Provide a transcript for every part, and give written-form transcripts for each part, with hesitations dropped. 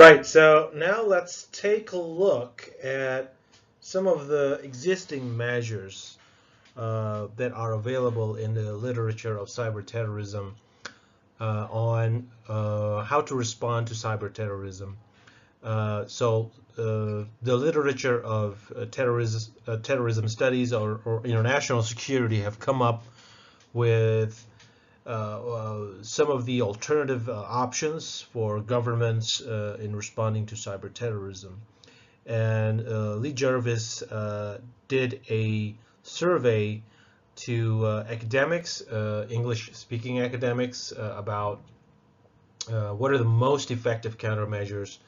Right, so now let's take a look at some of the existing measures that are available in the literature of cyberterrorism on how to respond to cyberterrorism. The literature of terrorism studies or international security have come up with some of the alternative options for governments in responding to cyberterrorism. And Lee Jervis did a survey to academics, English-speaking academics, about what are the most effective countermeasures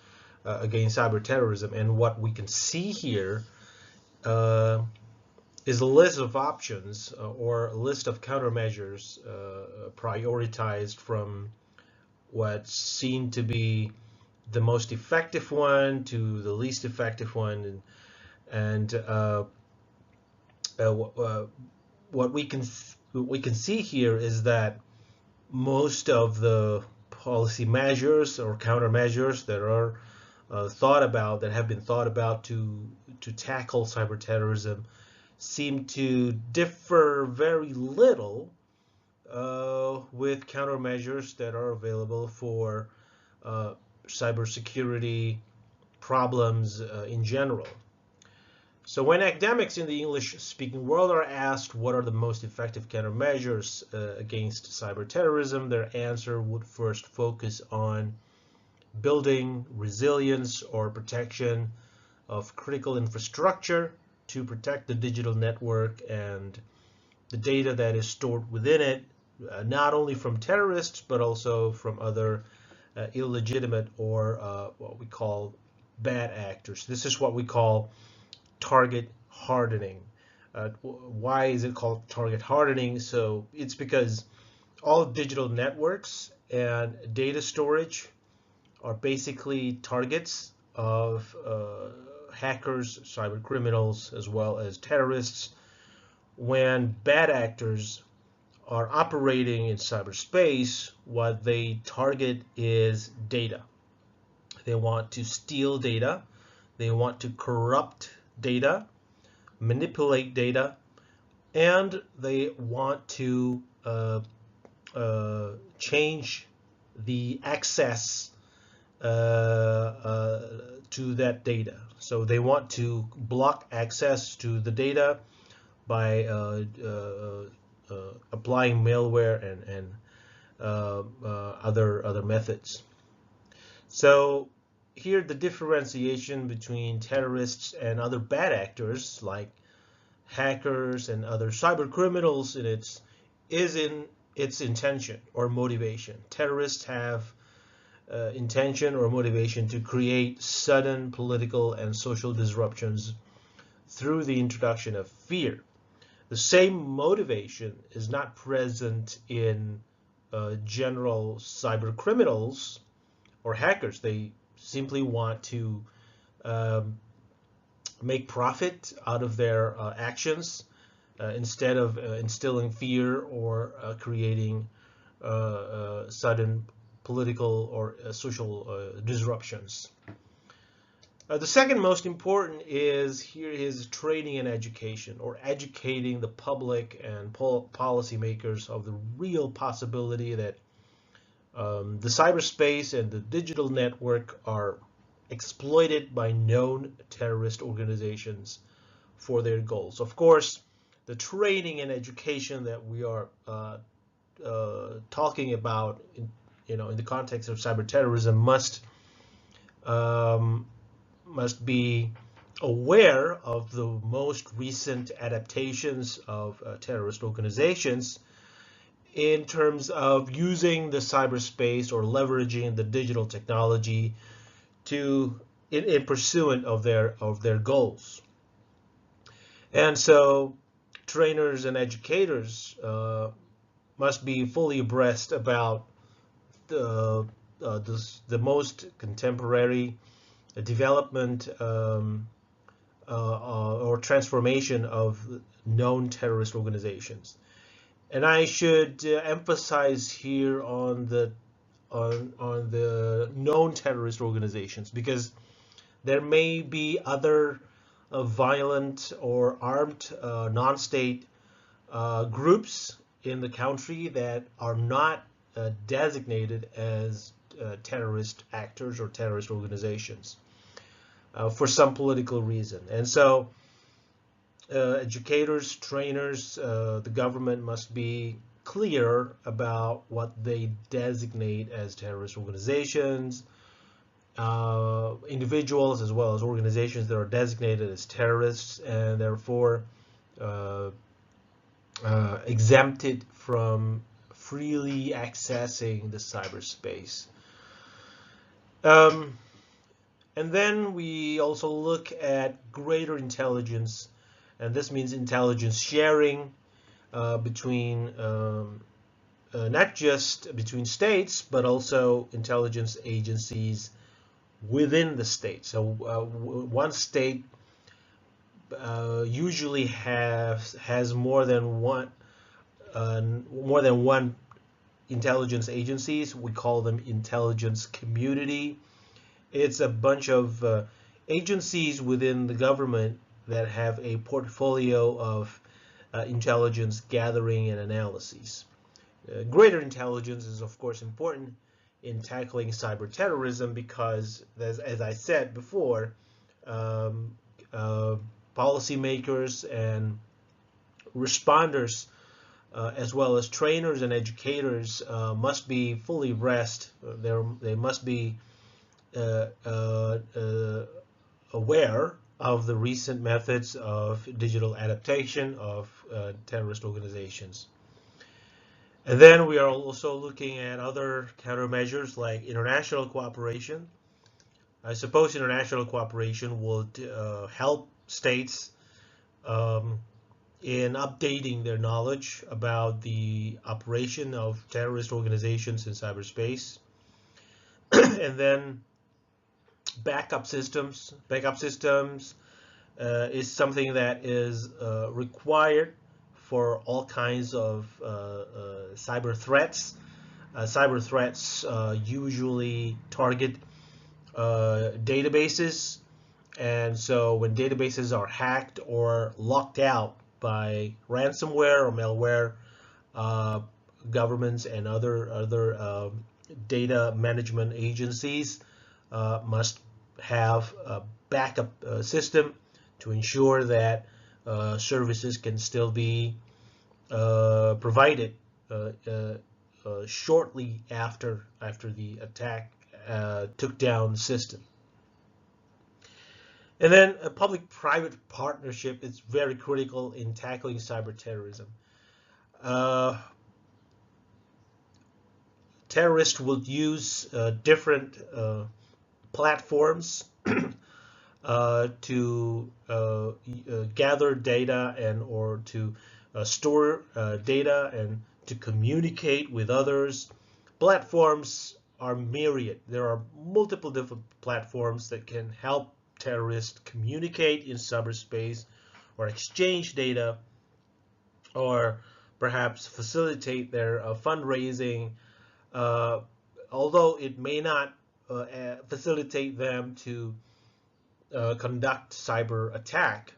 against cyberterrorism. And what we can see here is a list of options or a list of countermeasures prioritized from what seemed to be the most effective one to the least effective one, and what we can see here is that most of the policy measures or countermeasures that are that have been thought about to tackle cyberterrorism seem to differ very little with countermeasures that are available for cybersecurity problems in general. So when academics in the English-speaking world are asked what are the most effective countermeasures against cyberterrorism, their answer would first focus on building resilience or protection of critical infrastructure to protect the digital network and the data that is stored within it, not only from terrorists, but also from other illegitimate or what we call bad actors. This is what we call target hardening. Why is it called target hardening? So it's because all digital networks and data storage are basically targets of hackers, cyber criminals, as well as terrorists. When bad actors are operating in cyberspace, what they target is data. They want to steal data, they want to corrupt data, manipulate data, and they want to change the access to that data. So they want to block access to the data by applying malware and other methods. So here the differentiation between terrorists and other bad actors like hackers and other cyber criminals is in its intention or motivation. Terrorists have intention or motivation to create sudden political and social disruptions through the introduction of fear. The same motivation is not present in general cyber criminals or hackers. They simply want to make profit out of their actions instead of instilling fear or creating sudden political or social disruptions. The second most important is training and education, or educating the public and policymakers of the real possibility that the cyberspace and the digital network are exploited by known terrorist organizations for their goals. Of course, the training and education that we are talking about, in the context of cyberterrorism, must be aware of the most recent adaptations of terrorist organizations in terms of using the cyberspace or leveraging the digital technology in pursuit of their goals. And so trainers and educators must be fully abreast about the most contemporary development or transformation of known terrorist organizations. And I should emphasize here on the on the known terrorist organizations, because there may be other violent or armed non-state groups in the country that are not designated as terrorist actors or terrorist organizations for some political reason. And so educators, trainers, the government must be clear about what they designate as terrorist organizations, individuals as well as organizations that are designated as terrorists and therefore uh, exempted from freely accessing the cyberspace. Um, and then we also look at greater intelligence, and this means intelligence sharing between not just between states, but also intelligence agencies within the state. So one state usually has more than one intelligence agencies. We call them intelligence community. It's a bunch of agencies within the government that have a portfolio of intelligence gathering and analyses. Greater intelligence is, of course, important in tackling cyber terrorism because, as I said before, um, policymakers and responders, as well as trainers and educators, must be fully abreast. They must be uh, uh, uh, aware of the recent methods of digital adaptation of terrorist organizations. And then we are also looking at other countermeasures like international cooperation. I suppose international cooperation would help states um, in updating their knowledge about the operation of terrorist organizations in cyberspace. And then backup systems. Backup systems is something that is required for all kinds of cyber threats. Cyber threats usually target databases, and so when databases are hacked or locked out by ransomware or malware, uh, governments and other data management agencies must have a backup system to ensure that services can still be provided shortly after the attack took down the system. And then a public-private partnership is very critical in tackling cyber terrorism. Uh, Terrorists will use different platforms to gather data and or to store data and to communicate with others. Platforms are myriad. There are multiple different platforms that can help terrorists communicate in cyberspace or exchange data or perhaps facilitate their fundraising, uh, although it may not facilitate them to conduct cyber attack,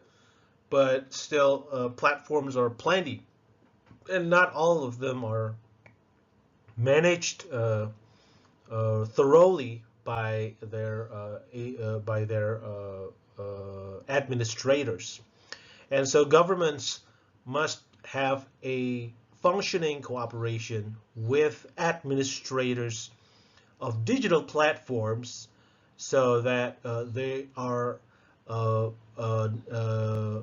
but still platforms are plenty, and not all of them are managed thoroughly by their administrators. And so governments must have a functioning cooperation with administrators of digital platforms so that they are uh, uh, uh,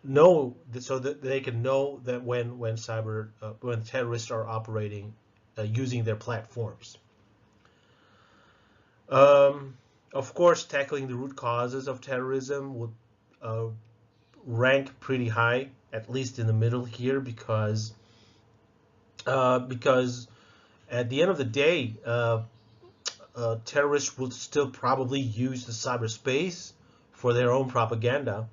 know so that they can know that when terrorists are operating using their platforms. Um, of course, tackling the root causes of terrorism would uh, rank pretty high, at least in the middle here, because at the end of the day, terrorists will still probably use the cyberspace for their own propaganda,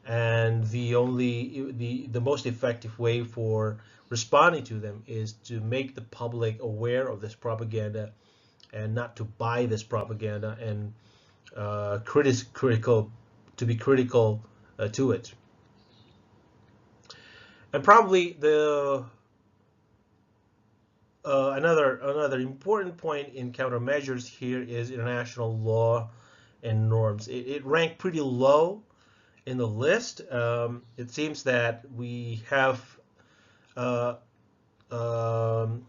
and the most effective way for responding to them is to make the public aware of this propaganda and not to buy this propaganda and critical to be critical to it. And probably the another important point in countermeasures here is international law and norms. It ranked pretty low in the list. It seems that we have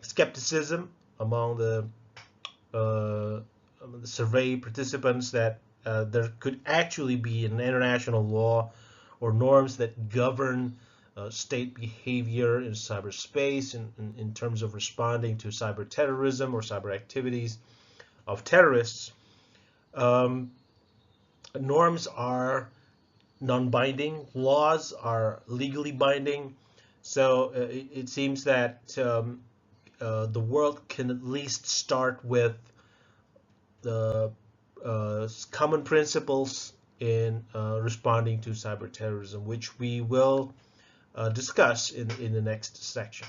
skepticism among uh, the survey participants that there could actually be an international law or norms that govern state behavior in cyberspace in terms of responding to cyber terrorism or cyber activities of terrorists. Um, Norms are non-binding, laws are legally binding, so it seems that the world can at least start with the common principles in responding to cyber terrorism, which we will discuss in the next section.